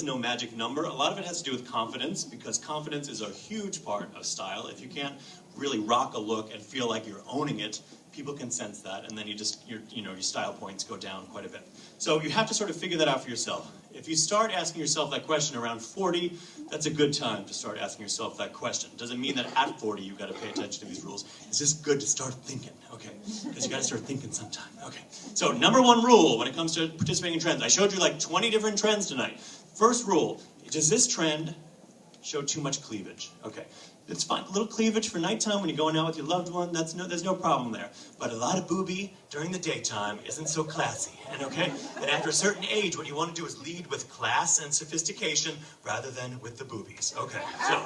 no magic number. A lot of it has to do with confidence, because confidence is a huge part of style. If you can't really rock a look and feel like you're owning it, people can sense that, and then your style points go down quite a bit. So you have to sort of figure that out for yourself. If you start asking yourself that question around 40, that's a good time to start asking yourself that question. Doesn't mean that at 40 you've got to pay attention to these rules. It's just good to start thinking, okay? Because you got to start thinking sometime, okay? So number one rule when it comes to participating in trends. I showed you like 20 different trends tonight. First rule, does this trend show too much cleavage? Okay. It's fine. A little cleavage for nighttime when you're going out with your loved one, there's no problem there. But a lot of booby during the daytime isn't so classy. And after a certain age, what you want to do is lead with class and sophistication rather than with the boobies. Okay, so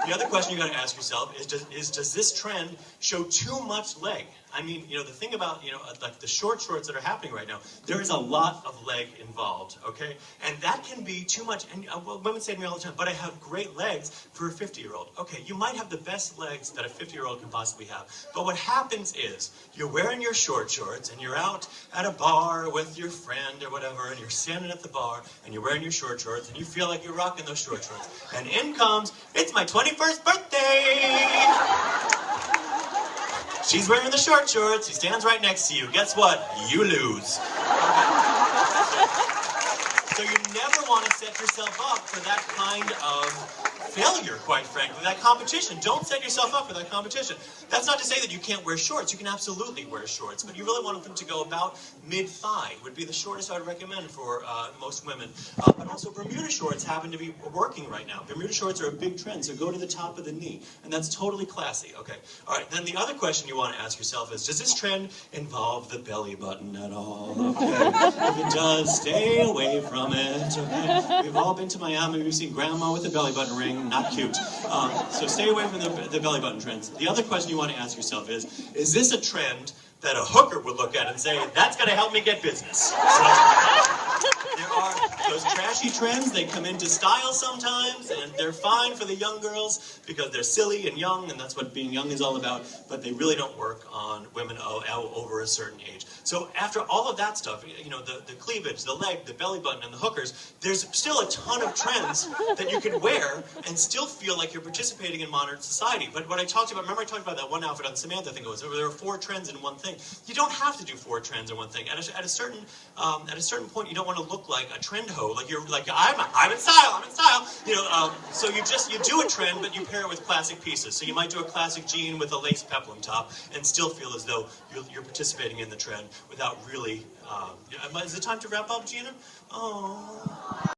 the other question you got to ask yourself is does this trend show too much leg? I mean, the thing about, like the short shorts that are happening right now, there is a lot of leg involved, okay? And that can be too much. And women say to me all the time, but I have great legs for a 50-year-old. Okay, you might have the best legs that a 50-year-old can possibly have. But what happens is you're wearing your short shorts and you're out at a bar with your friend or whatever, and you're standing at the bar and you're wearing your short shorts and you feel like you're rocking those short shorts. And in comes, it's my 21st birthday! She's wearing the short shorts, he stands right next to you. Guess what? You lose. So you never want to set yourself up for that kind of failure, quite frankly, that competition. Don't set yourself up for that competition. That's not to say that you can't wear shorts. You can absolutely wear shorts, but you really want them to go about mid-thigh, would be the shortest I would recommend for most women. But also Bermuda shorts happen to be working right now. Bermuda shorts are a big trend, so go to the top of the knee, and that's totally classy. Okay, all right, then the other question you want to ask yourself is, does this trend involve the belly button at all? Okay, if it does, stay away from it, okay? We've all been to Miami, we've seen grandma with a belly button ring, not cute. So stay away from the belly button trends. The other question you want to ask yourself is this a trend that a hooker would look at and say, that's going to help me get business? So, there are those trashy trends, they come into style sometimes, and they're fine for the young girls because they're silly and young, and that's what being young is all about, but they really don't work on women over a certain age. So after all of that stuff, the cleavage, the leg, the belly button, and the hookers, there's still a ton of trends that you can wear and still feel like you're participating in modern society. But what I talked about, remember I talked about that one outfit on Samantha, I think it was, where there were 4 trends in one thing. You don't have to do 4 trends in one thing. At a certain point, you don't want to look like a trend hoe, like you're like, I'm in style, so you do a trend, but you pair it with classic pieces. So you might do a classic jean with a lace peplum top and still feel as though you're participating in the trend without really, is it time to wrap up, Gina? Oh.